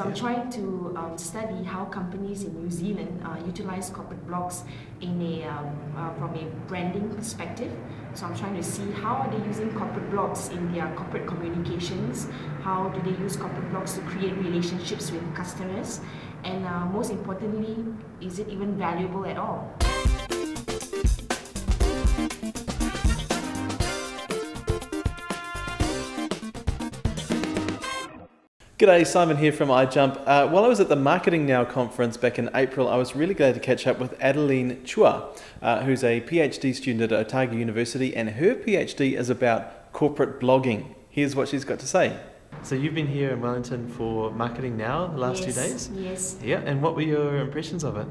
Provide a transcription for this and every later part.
I'm trying to study how companies in New Zealand utilize corporate blogs in from a branding perspective. So I'm trying to see how are they using corporate blogs in their corporate communications, how do they use corporate blogs to create relationships with customers, and most importantly, is it even valuable at all? G'day, Simon here from iJump. While I was at the Marketing Now conference back in April, I was really glad to catch up with Adeline Chua, who's a PhD student at Otago University, and her PhD is about corporate blogging. Here's what she's got to say. So you've been here in Wellington for Marketing Now the last 2 days? Yes. Yeah, and what were your impressions of it?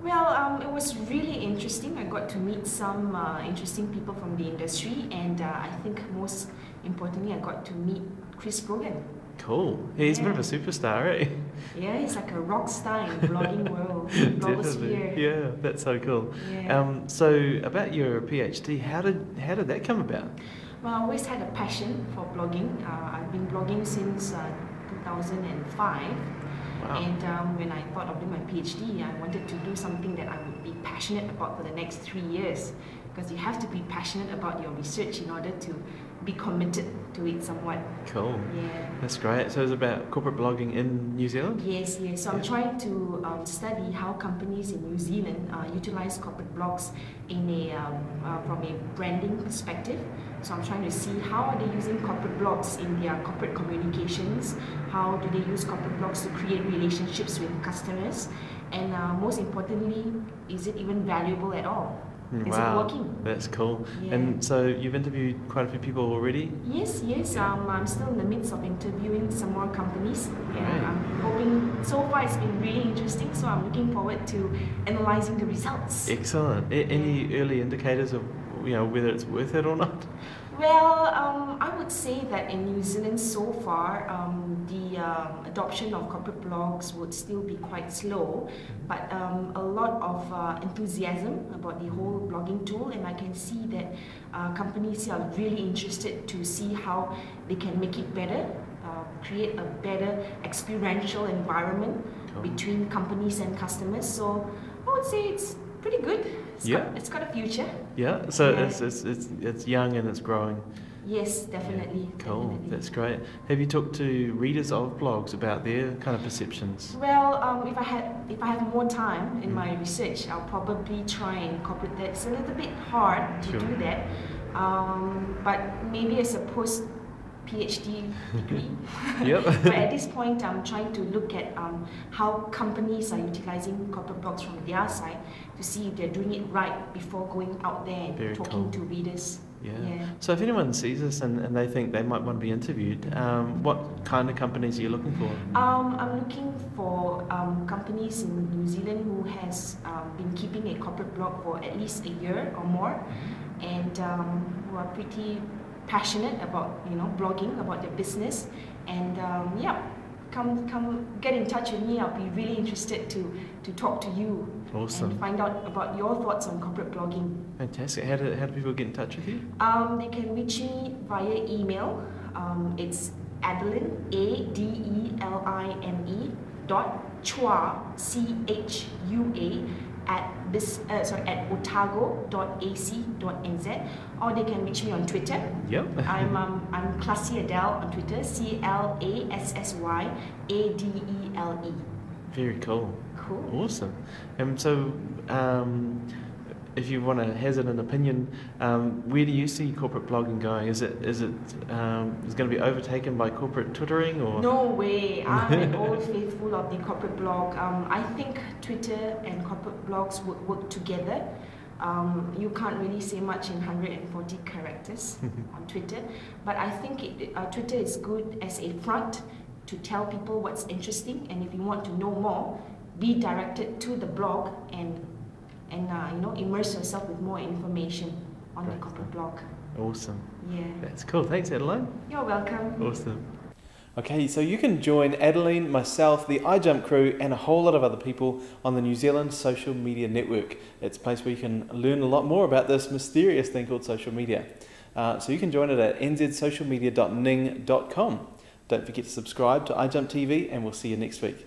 Well, it was really interesting. I got to meet some interesting people from the industry, and I think most importantly, I got to meet Chris Brogan. Cool. He's a bit of a superstar, right? Yeah, he's like a rock star in blogging world, blogosphere. Yeah, that's so cool. Yeah. So about your PhD, how did that come about? Well, I always had a passion for blogging. I've been blogging since 2005. Wow. And when I thought of doing my PhD, I wanted to do something that I would be passionate about for the next 3 years. Because you have to be passionate about your research in order to be committed to it somewhat. Cool. Yeah. That's great. So it's about corporate blogging in New Zealand? Yes. So I'm trying to study how companies in New Zealand utilize corporate blogs in from a branding perspective. So I'm trying to see how are they using corporate blogs in their corporate communications, how do they use corporate blogs to create relationships with customers, and most importantly, is it even valuable at all? Is it working? That's cool. Yeah. And so you've interviewed quite a few people already? Yes. I'm still in the midst of interviewing some more companies. Right. I'm hoping, so far it's been really interesting, so I'm looking forward to analysing the results. Excellent. Any early indicators of whether it's worth it or not? Well, I would say that in New Zealand so far, the adoption of corporate blogs would still be quite slow, but a lot of enthusiasm about the whole blogging tool, and I can see that companies are really interested to see how they can make it better, create a better experiential environment between companies and customers. So I would say it's pretty good. It's got a future. Yeah, so it's young and it's growing. Yes, definitely. Yeah, cool, definitely. That's great. Have you talked to readers of blogs about their kind of perceptions? Well, if I have more time in my research, I'll probably try and incorporate that. It's a little bit hard to do that, but maybe as a post-PhD degree. Yep. But at this point, I'm trying to look at how companies are utilizing corporate blogs from their side to see if they're doing it right before going out there and talking to readers. Yeah. So if anyone sees this and they think they might want to be interviewed, what kind of companies are you looking for? I'm looking for companies in New Zealand who has been keeping a corporate blog for at least a year or more, and who are pretty passionate about blogging about their business, and come get in touch with me. I'll be really interested to talk to you. Awesome. And find out about your thoughts on corporate blogging. Fantastic. How do people get in touch with you? They can reach me via email. It's Adeline, ADELINE .chua, CHUA at otago.ac.nz, or they can reach me on Twitter. Yep. I'm Classy Adele on Twitter, CLASSYADELE. Very cool. Cool. Awesome. So, if you want to hazard an opinion, where do you see corporate blogging going? Is it going to be overtaken by corporate twittering, or? No way. I'm an old faithful of the corporate blog. I think Twitter and corporate blogs would work together. You can't really say much in 140 characters on Twitter, but I think Twitter is good as a front to tell people what's interesting, and if you want to know more, be directed to the blog and immerse yourself with more information on the corporate blog. Awesome. Yeah. That's cool. Thanks, Adeline. You're welcome. Awesome. Okay, so you can join Adeline, myself, the iJump crew, and a whole lot of other people on the New Zealand Social Media Network. It's a place where you can learn a lot more about this mysterious thing called social media. So you can join it at nzsocialmedia.ning.com. Don't forget to subscribe to iJump TV, and we'll see you next week.